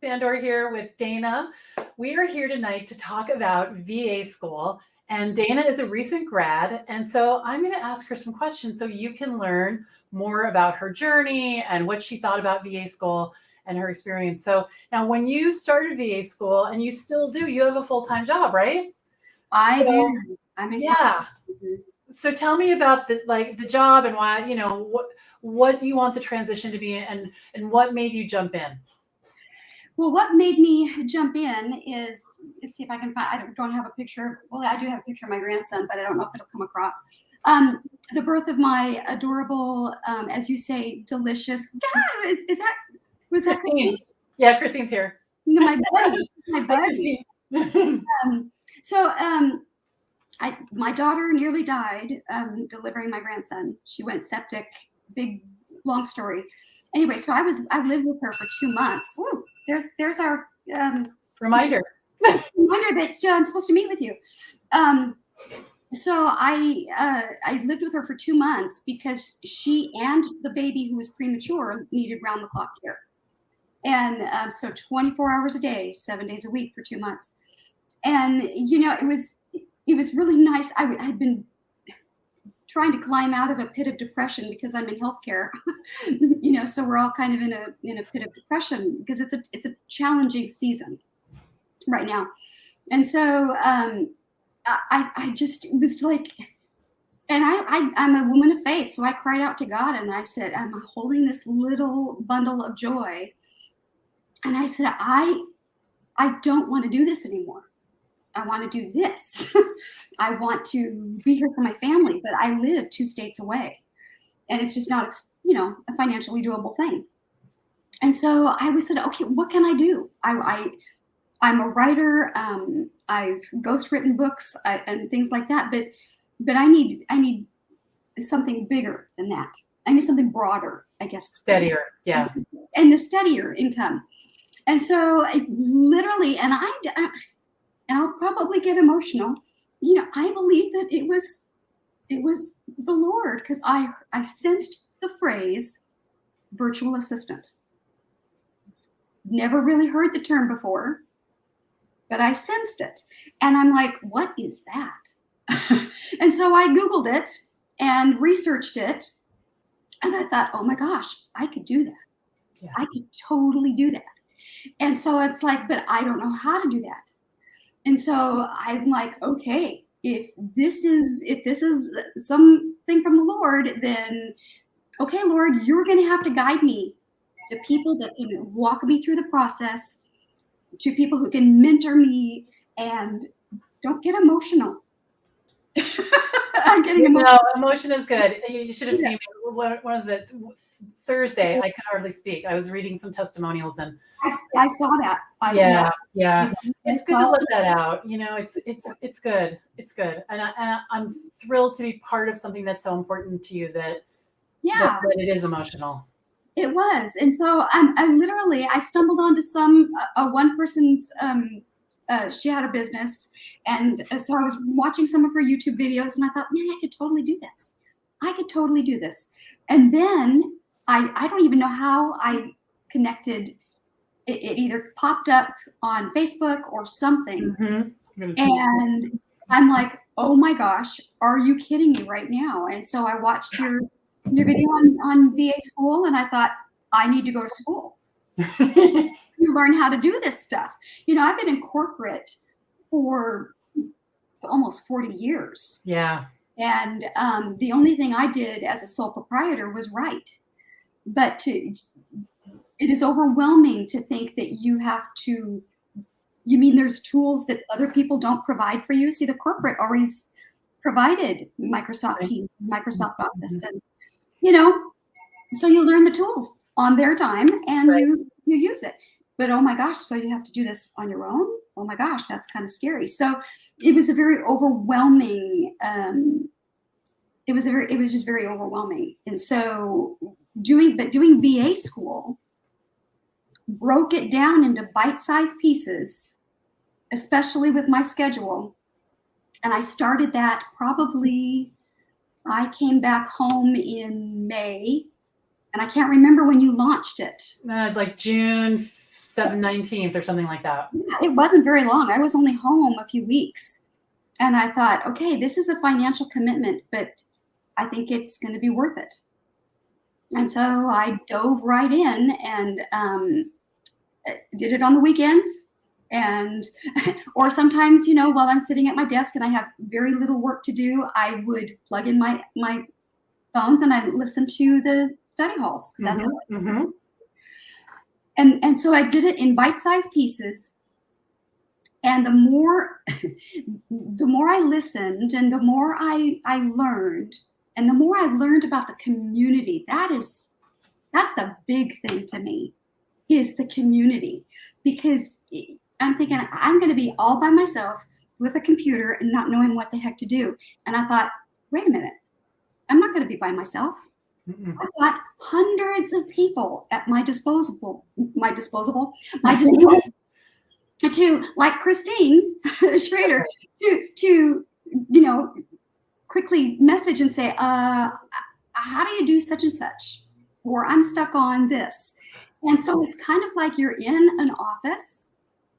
Sandor here with Dana. We are here tonight to talk about VA school. And Dana is a recent grad. And so I'm going to ask her some questions so you can learn more about her journey and what she thought about VA school and her experience. So now, when you started VA school, and you still do, you have a full time job, right? I So, do. I'm in yeah. college. So tell me about the job and why, what you want the transition to be and what made you jump in. Well, what made me jump in is, let's see if I can find, I don't have a picture. Well, I do have a picture of my grandson, but I don't know if it'll come across. The birth of my adorable, as you say, delicious, is that, was that Christine. Christine? Yeah, Christine's here. My buddy, my Hi, buddy. Christine. Um, so my daughter nearly died delivering my grandson. She went septic, big, long story. Anyway, so I lived with her for 2 months. Ooh, there's our Reminder. reminder that I'm supposed to meet with you. So I lived with her for 2 months because she and the baby who was premature needed round the clock care, and so 24 hours a day, 7 days a week for 2 months. And it was really nice. I'd been trying to climb out of a pit of depression because I'm in healthcare, so we're all kind of in a pit of depression because it's a challenging season right now. And so I just, it was like, and I'm a woman of faith. So I cried out to God and I said, I'm holding this little bundle of joy. And I said, I don't want to do this anymore. I want to do this. I want to be here for my family, but I live 2 states away, and it's just not, a financially doable thing. And so I said, okay, what can I do? I'm a writer. I've ghostwritten books and things like that, but I need something bigger than that. I need something broader, I guess. Steadier, yeah. And a steadier income. And so I literally, and I'll probably get emotional. I believe that it was the Lord, because I sensed the phrase virtual assistant. Never really heard the term before, but I sensed it. And I'm like, what is that? And so I Googled it and researched it. And I thought, oh my gosh, I could do that. Yeah. I could totally do that. And so it's like, but I don't know how to do that. And so I'm like, okay, if this is something from the Lord, then okay, Lord, you're going to have to guide me to people that can walk me through the process, to people who can mentor me, and don't get emotional. I'm getting emotional. No, emotion is good. You should have seen me. What was it? Thursday, I could hardly speak. I was reading some testimonials and I saw that. Yeah. It's good to let that out. It's good. It's good. And I'm thrilled to be part of something that's so important to you that it is emotional. It was. And so I stumbled onto one person's, she had a business. And so I was watching some of her YouTube videos and I thought, man, I could totally do this. I could totally do this. And then I don't even know how I connected. It either popped up on Facebook or something. Mm-hmm. And I'm like, oh my gosh, are you kidding me right now? And so I watched your video on VA school and I thought, I need to go to school. You learn how to do this stuff. I've been in corporate for almost 40 years. Yeah. And the only thing I did as a sole proprietor was write. But it is overwhelming to think that you have to, there's tools that other people don't provide for you. See, the corporate always provided Microsoft Teams, Microsoft Office, and, so you learn the tools on their time and you use it. But oh my gosh, so you have to do this on your own? Oh my gosh, that's kind of scary. So it was a very overwhelming, it was just very overwhelming. And so doing VA school broke it down into bite-sized pieces, especially with my schedule. And I started that I came back home in May, and I can't remember when you launched it. Like June 7/19 or something like that. It wasn't very long. I was only home a few weeks. And I thought, okay, this is a financial commitment, but I think it's going to be worth it. And so I dove right in and did it on the weekends. And, or sometimes, while I'm sitting at my desk and I have very little work to do, I would plug in my phones and I'd listen to the study halls. And so I did it in bite-sized pieces. And the more I listened and the more I learned, and the more I learned about the community, that's the big thing to me, is the community. Because I'm thinking I'm going to be all by myself with a computer and not knowing what the heck to do. And I thought, wait a minute, I'm not going to be by myself. I've got hundreds of people at my disposal to, like Christine Schrader, to quickly message and say, how do you do such and such? Or I'm stuck on this. And so it's kind of like you're in an office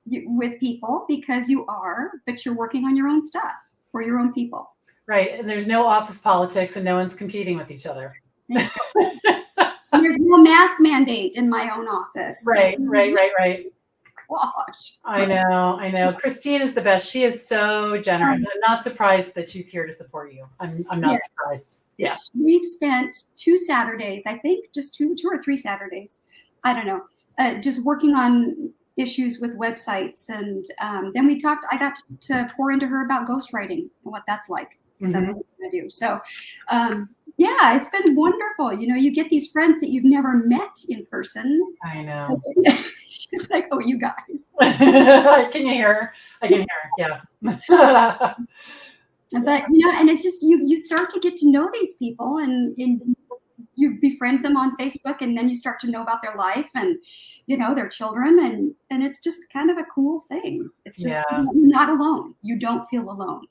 with people because you are, but you're working on your own stuff for your own people. Right. And there's no office politics and no one's competing with each other. There's no mask mandate in my own office. Right. Gosh. I know. Christine is the best. She is so generous. I'm not surprised that she's here to support you. I'm not surprised. Yes. We've spent 2 Saturdays, I think, just two or 3 Saturdays, I don't know, just working on issues with websites. And then I got to pour into her about ghostwriting and what that's like. Because that's what I do. So, yeah, it's been wonderful. You get these friends that you've never met in person. I know. She's like, oh, you guys. Can you hear her? I can hear her. Yeah. But, and it's just, you start to get to know these people and you befriend them on Facebook, and then you start to know about their life and, their children. And it's just kind of a cool thing. It's just you're not alone. You don't feel alone.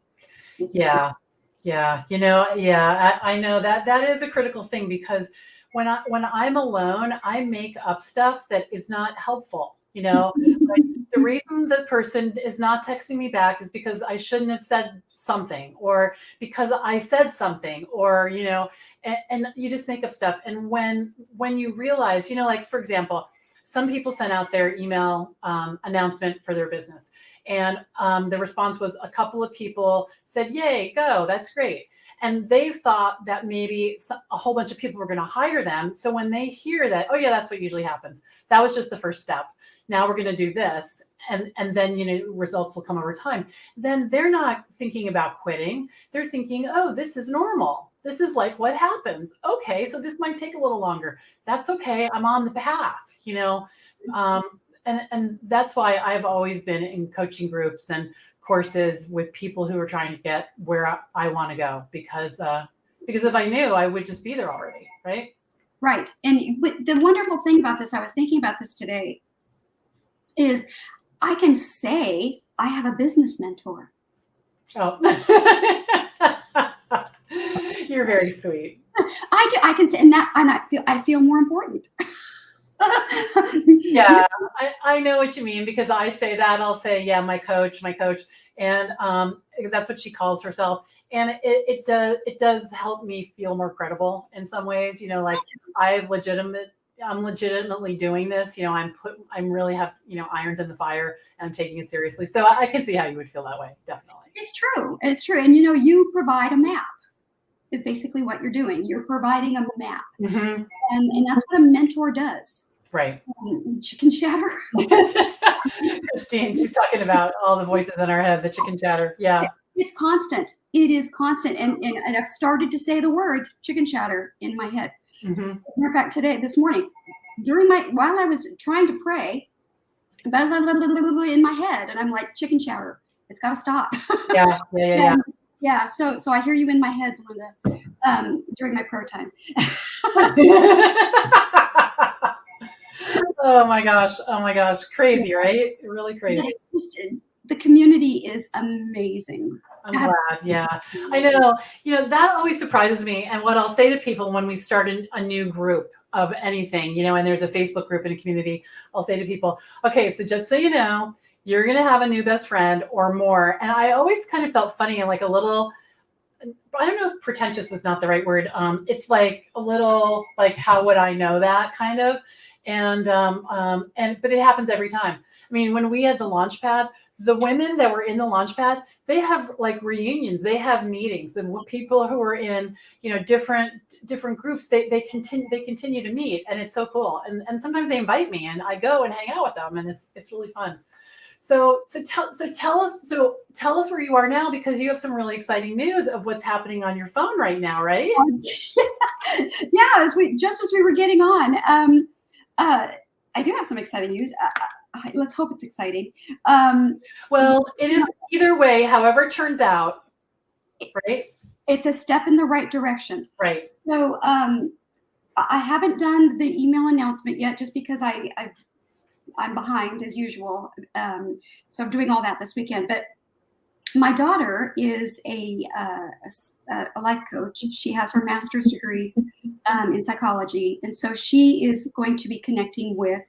Yeah. I know that is a critical thing, because when I'm alone, I make up stuff that is not helpful. Like the reason the person is not texting me back is because I shouldn't have said something, or because I said something, or, and you just make up stuff. And when you realize, like, for example, some people sent out their email announcement for their business. And the response was a couple of people said, yay, go, that's great. And they thought that maybe a whole bunch of people were going to hire them. So when they hear that, oh yeah, that's what usually happens. That was just the first step. Now we're going to do this. And then, results will come over time. Then they're not thinking about quitting. They're thinking, oh, this is normal. This is like what happens. Okay, so this might take a little longer. That's okay. I'm on the path, And that's why I've always been in coaching groups and courses with people who are trying to get where I want to go, because if I knew, I would just be there already, right? Right. And the wonderful thing about this, I was thinking about this today, is I can say I have a business mentor. Oh, you're very sweet. I do. I can say, and I feel more important. Yeah, I know what you mean, because I say that. I'll say, yeah, my coach, and that's what she calls herself. And it does help me feel more credible in some ways. Like I'm legitimately doing this. I'm really have irons in the fire, and I'm taking it seriously. So I can see how you would feel that way. Definitely, it's true. And you provide a map. Is basically what you're doing. You're providing a map, and that's what a mentor does. Right. Chicken chatter. Christine, she's talking about all the voices in our head, the chicken chatter. Yeah. It's constant. It is constant. And I've started to say the words chicken chatter in my head. As a matter of fact, this morning, while I was trying to pray, in my head, and I'm like, chicken chatter. It's got to stop. Yeah. Yeah, so I hear you in my head, Belinda, during my prayer time. Oh my gosh, crazy, right? Really crazy. The community is amazing. I'm glad. Yeah, I know. That always surprises me. And what I'll say to people when we start a new group, of anything, and there's a Facebook group and a community, I'll say to people, okay, so just so you know, you're going to have a new best friend or more. And I always kind of felt funny and like a little, I don't know if pretentious is not the right word. It's like a little like, how would I know that kind of? But it happens every time. I mean, when we had the Launchpad, the women that were in the Launchpad, they have like reunions, they have meetings. The people who are in, different groups, they continue to meet, and it's so cool. And sometimes they invite me, and I go and hang out with them, and it's really fun. So tell us where you are now, because you have some really exciting news of what's happening on your phone right now, right? Yeah, as we were getting on, I do have some exciting news. Let's hope it's exciting. Well, it is either way, however it turns out, right? It's a step in the right direction. Right. So I haven't done the email announcement yet, just because I'm behind as usual. So I'm doing all that this weekend. But my daughter is a life coach. She has her master's degree in psychology, and so she is going to be connecting with.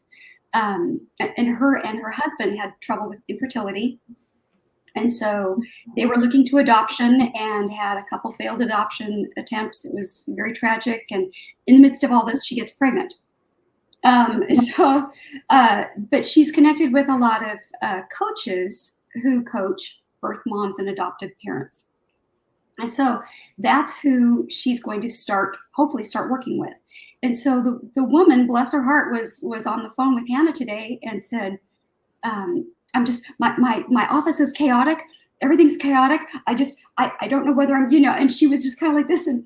And her husband had trouble with infertility, and so they were looking to adoption and had a couple failed adoption attempts. It was very tragic, and in the midst of all this, she gets pregnant. But she's connected with a lot of coaches who coach birth moms and adopted parents. And so that's who she's going to hopefully start working with. And so the woman, bless her heart, was on the phone with Hannah today and said, I'm just, my office is chaotic. Everything's chaotic. I don't know whether I'm, and she was just kind of like this. And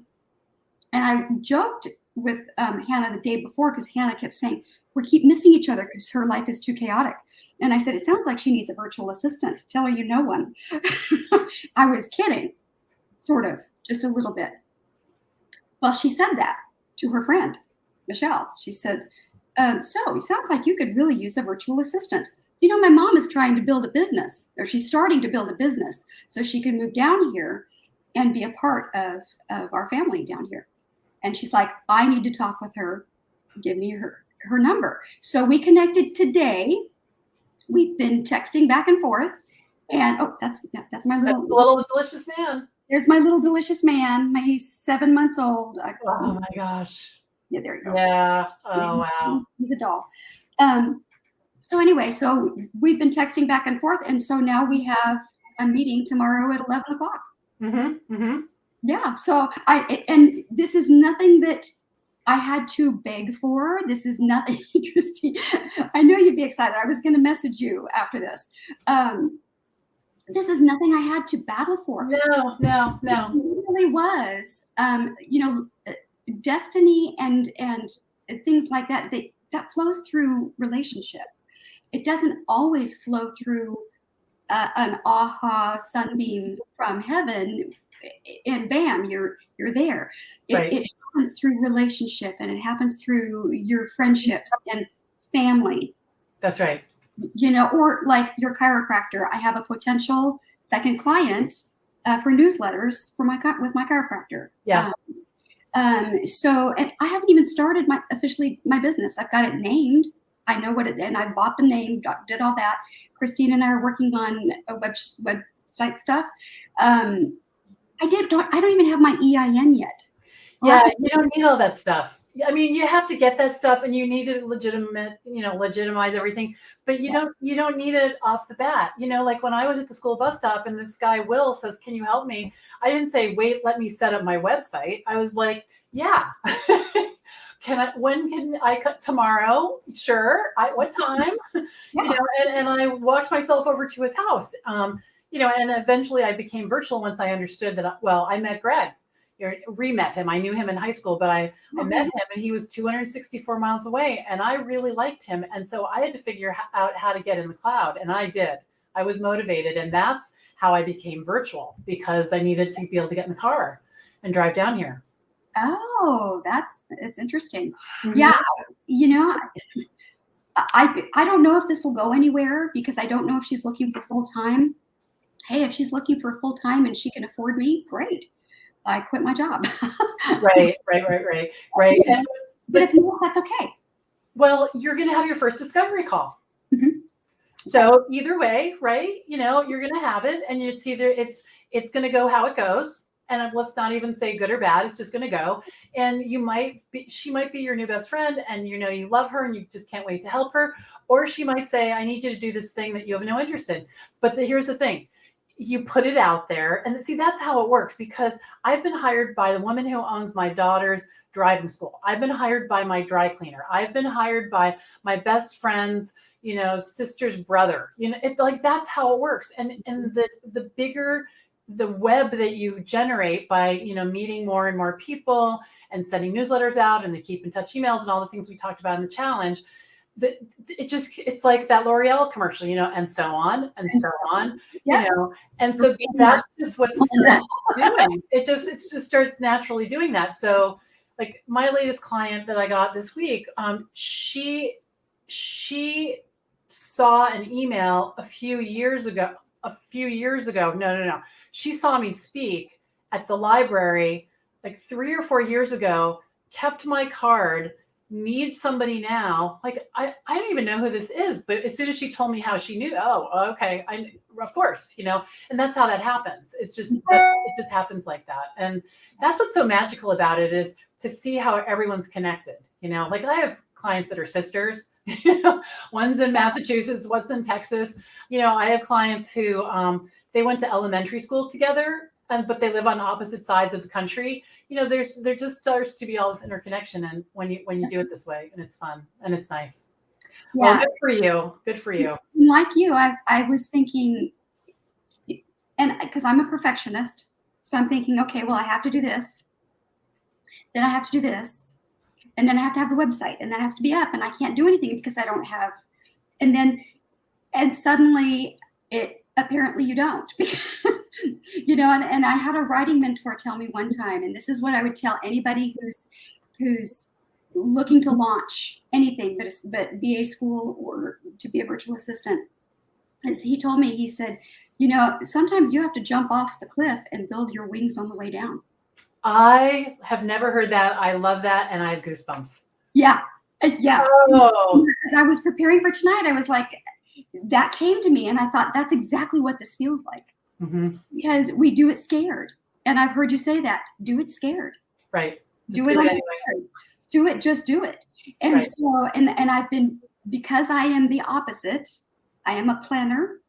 I joked with Hannah the day before, because Hannah kept saying, we keep missing each other because her life is too chaotic. And I said, it sounds like she needs a virtual assistant. Tell her you know one. I was kidding, sort of, just a little bit. Well, she said that to her friend, Michelle. She said, so it sounds like you could really use a virtual assistant. My mom is trying to build a business, or she's starting to build a business so she can move down here and be a part of our family down here. And she's like, I need to talk with her. Give me her number. So we connected today. We've been texting back and forth. And that's my little delicious man. There's my little delicious man. He's 7 months old. Oh my gosh. Yeah, there you go. Yeah. Oh, wow. He's a doll. So anyway, so we've been texting back and forth. And so now we have a meeting tomorrow at 11 o'clock. Mm-hmm. Mm-hmm. Yeah. So and this is nothing that I had to beg for. This is nothing, Christy. I know you'd be excited. I was going to message you after this. This is nothing I had to battle for. No. It really was. Destiny and things like that. That flows through relationship. It doesn't always flow through an aha sunbeam from heaven, and bam, you're there. Right. It happens through relationship, and it happens through your friendships and family. That's right. Or like your chiropractor. I have a potential second client for newsletters with my chiropractor. Yeah. So, and I haven't even started officially my business. I've got it named. I know what and I bought the name, did all that. Christine and I are working on a website stuff. I don't even have my EIN yet. Yeah, you don't need all that stuff. I mean, you have to get that stuff, and you need to legitimize everything, but you don't need it off the bat. Like when I was at the school bus stop and this guy, Will, says, can you help me? I didn't say, wait, let me set up my website. I was like, yeah. When can I cut? Tomorrow? Sure. What time? Yeah. And I walked myself over to his house. And eventually I became virtual once I understood that. I met Greg. Re-met him. I knew him in high school, but I met him, and he was 264 miles away, and I really liked him. And so I had to figure out how to get in the cloud, and I did. I was motivated, and that's how I became virtual, because I needed to be able to get in the car and drive down here. Oh, it's interesting. Mm-hmm. Yeah. I don't know if this will go anywhere, because I don't know if she's looking for full time. Hey, if she's looking for full time and she can afford me, great. I quit my job. Right. But if not, that's okay. Well, you're going to have your first discovery call. Mhm. So either way, right? You know, you're going to have it, and it's either it's going to go how it goes, and let's not even say good or bad. It's just going to go, and she might be your new best friend, and you know you love her, and you just can't wait to help her, or she might say, "I need you to do this thing that you have no interest in." But here's the thing. You put it out there, and see, that's how it works, because I've been hired by the woman who owns my daughter's driving school. I've been hired by my dry cleaner. I've been hired by my best friend's, you know, sister's brother. You know, it's like that's how it works. And the bigger the web that you generate by, you know, meeting more and more people and sending newsletters out and the keep in touch emails and all the things we talked about in the challenge, it's like that L'Oreal commercial, you know, and so on and so on, Yeah. you know, and so that's just what's doing. It just starts naturally doing that. So like my latest client that I got this week, she saw an email a few years ago. No. She saw me speak at the library like 3 or 4 years ago, kept my card, needs somebody now. Like I don't even know who this is, but as soon as she told me how she knew, oh, okay, of course, you know, and that's how that happens. It just happens like that. And that's what's so magical about it, is to see how everyone's connected. You know, like I have clients that are sisters, you know, one's in Massachusetts, one's in Texas. You know, I have clients who they went to elementary school together, but they live on opposite sides of the country. You know, there just starts to be all this interconnection, and when you do it this way, and it's fun and it's nice. Yeah. Well, good for you. Like you, I was thinking, and because I'm a perfectionist, so I'm thinking, okay, well, I have to do this, then I have to do this, and then I have to have the website, and that has to be up, and I can't do anything because I don't have, and suddenly apparently you don't. You know, and I had a writing mentor tell me one time, and this is what I would tell anybody who's looking to launch anything but VA school or to be a virtual assistant, is he told me, he said, you know, sometimes you have to jump off the cliff and build your wings on the way down. I have never heard that. I love that, and I have goosebumps. Yeah. Oh. As I was preparing for tonight, I was like, that came to me, and I thought that's exactly what this feels like. Mm-hmm. Because we do it scared. And I've heard you say that. Do it scared. Right. Do it anyway. Do it, just do it. And right. So, and I've been, because I am the opposite, I am a planner,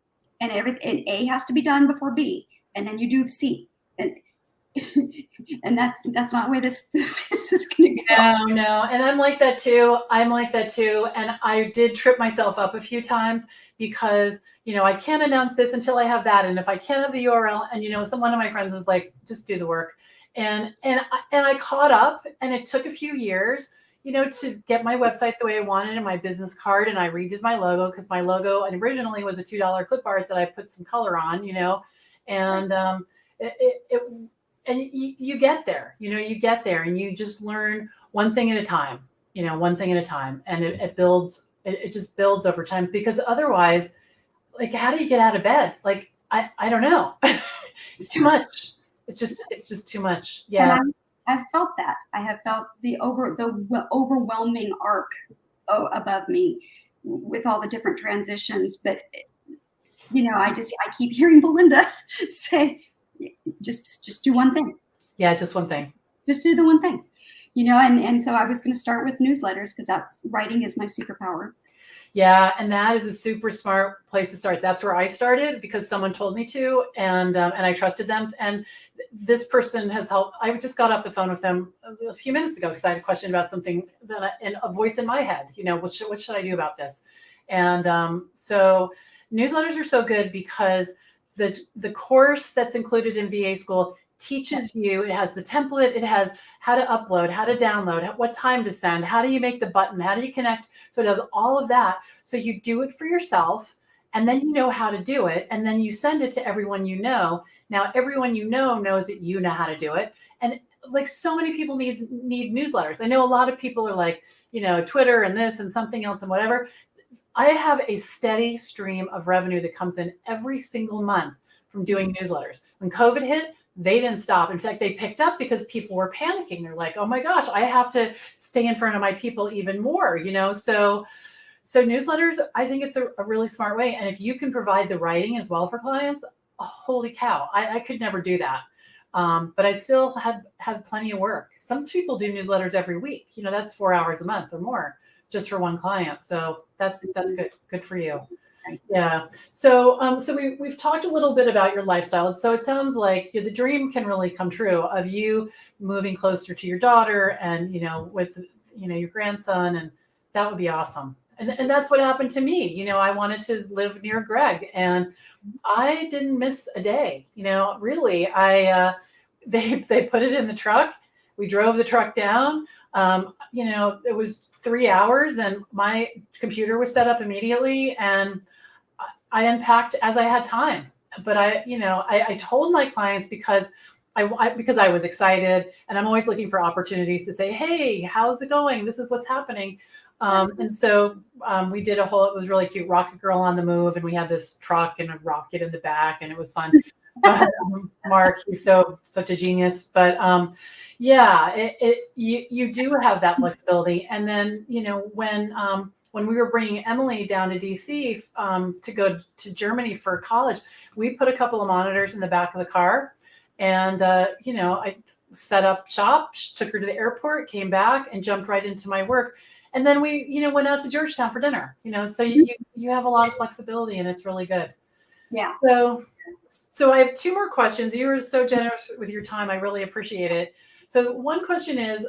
and A has to be done before B, and then you do C. And that's not the way this is going to go. No. And I'm like that too. And I did trip myself up a few times because, you know, I can't announce this until I have that. And if I can't have the URL, and, you know, one of my friends was like, just do the work. And I caught up, and it took a few years, you know, to get my website the way I wanted and my business card. And I redid my logo, because my logo originally was a $2 clip art that I put some color on, you know, and and you get there, you know, and you just learn one thing at a time, and it builds, it just builds over time, because otherwise, like, how do you get out of bed? Like, I don't know. It's too much. It's just too much. Yeah. I've felt that. I have felt the overwhelming arc above me with all the different transitions. But, you know, I keep hearing Belinda say, just do one thing. Yeah, just one thing. Just do the one thing, you know. And so I was going to start with newsletters, because writing is my superpower. Yeah, and that is a super smart place to start. That's where I started, because someone told me to, and I trusted them. And this person has helped. I just got off the phone with them a few minutes ago, because I had a question about something and a voice in my head. You know, what should I do about this? And so newsletters are so good, because the course that's included in VA School teaches you. It has the template. It has how to upload, how to download, what time to send, how do you make the button, how do you connect. So it does all of that. So you do it for yourself, and then you know how to do it, and then you send it to everyone you know. Now everyone you know knows that you know how to do it. And like, so many people need newsletters. I know a lot of people are like, you know, Twitter and this and something else and whatever. I have a steady stream of revenue that comes in every single month from doing newsletters. When COVID hit, they didn't stop. In fact, they picked up because people were panicking. They're like, oh my gosh, I have to stay in front of my people even more, so newsletters, I think it's a really smart way. And if you can provide the writing as well for clients, holy cow, I could never do that. But I still have plenty of work. Some people do newsletters every week. That's 4 hours a month or more just for one client. So that's good for you. Yeah. So we've talked a little bit about your lifestyle. So it sounds like the dream can really come true of you moving closer to your daughter and with your grandson, and that would be awesome. And that's what happened to me. I wanted to live near Greg, and I didn't miss a day. Really, they put it in the truck. We drove the truck down. It was 3 hours, and my computer was set up immediately, and I unpacked as I had time. But I told my clients because I was excited, and I'm always looking for opportunities to say, hey, how's it going? This is what's happening. And so we did it was really cute, Rocket Girl on the Move, and we had this truck and a rocket in the back, and it was fun. Mark, he's such a genius. But you do have that flexibility. And then when we were bringing Emily down to DC to go to Germany for college, we put a couple of monitors in the back of the car, and I set up shop, took her to the airport, came back, and jumped right into my work. And then we, went out to Georgetown for dinner, so you have a lot of flexibility, and it's really good. Yeah. So I have 2 more questions. You were so generous with your time. I really appreciate it. So one question is,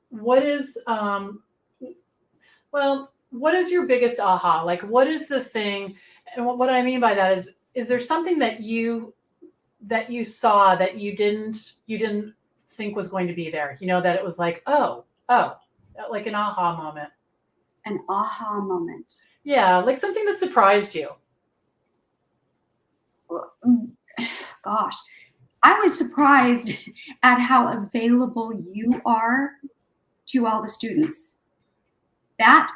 what is your biggest aha? Like, what is the thing? And what I mean by that is there something that you saw that you didn't think was going to be there? That it was like, oh, like an aha moment. An aha moment. Yeah, like something that surprised you. Gosh, I was surprised at how available you are to all the students. That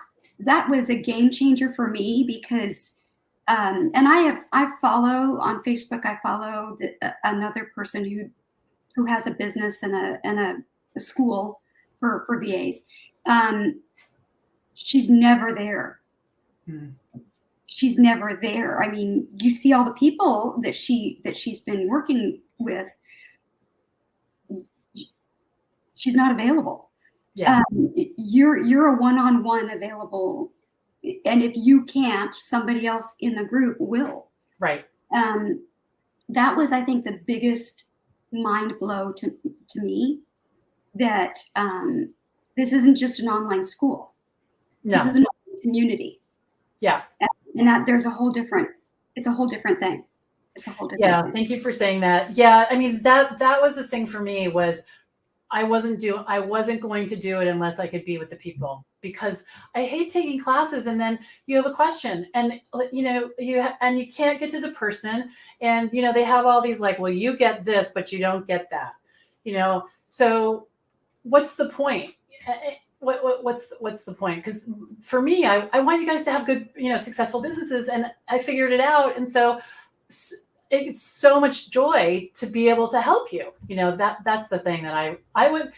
was a game changer for me because, and I follow on Facebook. I follow another person who has a business and a school for VAs. She's never there. She's never there. I mean, you see all the people that she's been working with. She's not available. Yeah. You're a one-on-one available, and if you can't, somebody else in the group will. Right. That was, I think, the biggest mind blow to me. That this isn't just an online school. No. This is an online community. Yeah. And that it's a whole different thing. It's a whole different thing. thing. Thank you for saying that. Yeah. I mean, that was the thing for me was I wasn't going to do it unless I could be with the people, because I hate taking classes and then you have a question and you can't get to the person, and they have all these like, well, you get this, but you don't get that, so what's the point? What's the point? Because for me, I want you guys to have good, successful businesses, and I figured it out. And so it's so much joy to be able to help you. That's the thing that I would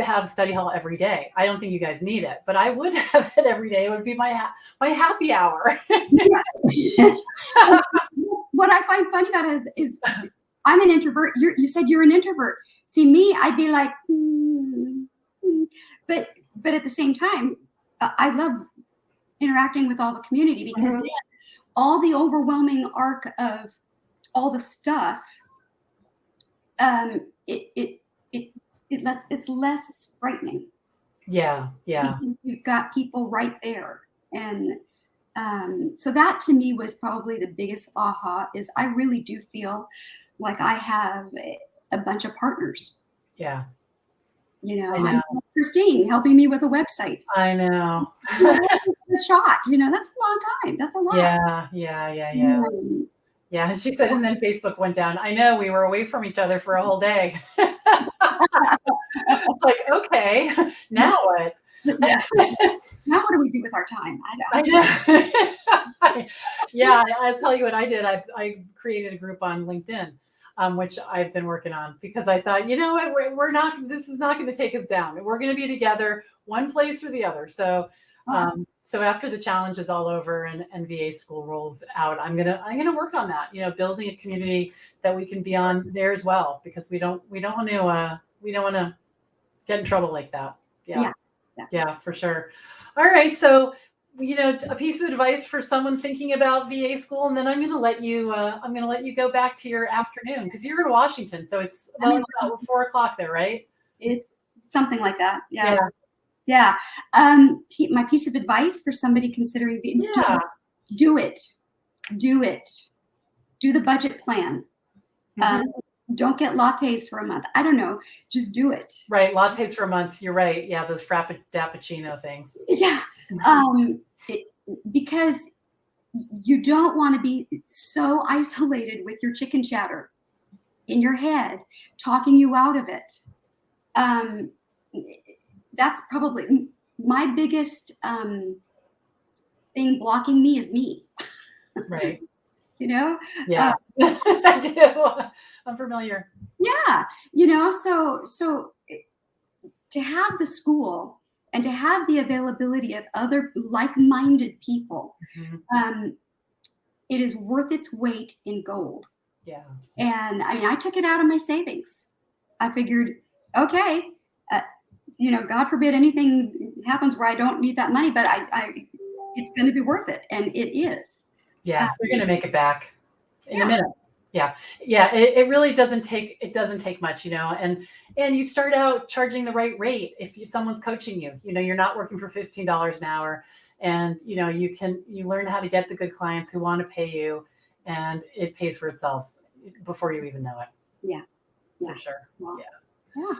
have study hall every day. I don't think you guys need it, but I would have it every day. It would be my happy hour. What I find funny about it is I'm an introvert. You said you're an introvert. See me, I'd be like, but at the same time, I love interacting with all the community, because then all the overwhelming arc of all the stuff, it's less frightening. Yeah. Because you've got people right there, and so that to me was probably the biggest aha. Is I really do feel like I have a bunch of partners. Yeah. I'm Christine helping me with a website. I know. A shot, that's a long time. That's a lot. Yeah. Yeah, she said, and then Facebook went down. I know, we were away from each other for a whole day. Like, okay, now what? Yeah. Now what do we do with our time? I know. Yeah, I'll tell you what I did. I created a group on LinkedIn. which I've been working on because I thought, you know what, we're not, this is not going to take us down. We're going to be together, one place or the other. So, so after the challenge is all over and VA school rolls out, I'm gonna work on that. You know, building a community that we can be on there as well, because we don't want to get in trouble like that. Yeah, for sure. All right, so you know, a piece of advice for someone thinking about VA school, and then I'm going to let you go back to your afternoon because you're in Washington, so it's about 4:00 there, right? It's something like that. Yeah. Yeah. My piece of advice for somebody considering do it. Do the budget plan. Don't get lattes for a month. I don't know. Just do it. Right. Lattes for a month. You're right. Yeah. Those frappuccino things. Yeah. Because you don't want to be so isolated with your chicken chatter in your head, talking you out of it. That's probably my biggest thing blocking me is me. Right. You know? Yeah. I do. I'm familiar. Yeah. You know, so to have the school and to have the availability of other like-minded people, it is worth its weight in gold. Yeah. And I mean, I took it out of my savings. I figured, okay, you know, God forbid anything happens where I don't need that money, but it's going to be worth it, and it is. Yeah, we're going to make it back in a minute. Yeah. It really doesn't take much, you know, and you start out charging the right rate. If someone's coaching you, you know, you're not working for $15 an hour, and you know, you learn how to get the good clients who want to pay you, and it pays for itself before you even know it. Yeah. For sure. Wow. Yeah.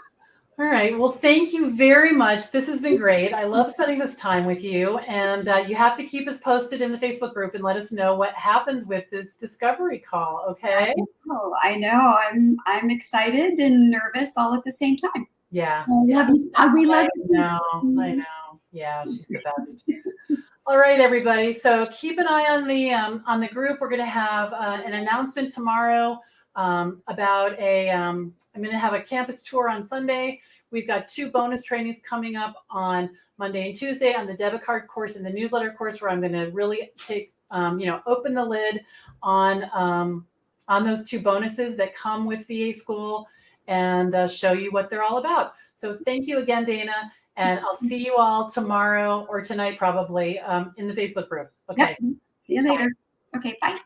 All right. Well, thank you very much. This has been great. I love spending this time with you. And you have to keep us posted in the Facebook group and let us know what happens with this discovery call. Okay. Oh, I know. I'm excited and nervous all at the same time. Yeah. I love you. We love you. I know. Yeah, she's the best. All right, everybody. So keep an eye on the group. We're going to have an announcement tomorrow about I'm going to have a campus tour on Sunday. We've got 2 bonus trainings coming up on Monday and Tuesday on the debit card course and the newsletter course, where I'm going to really take, open the lid on those 2 bonuses that come with VA school and show you what they're all about. So thank you again, Dana. And I'll see you all tomorrow or tonight, probably, in the Facebook group. Okay. Yep. See you later. Okay. Bye.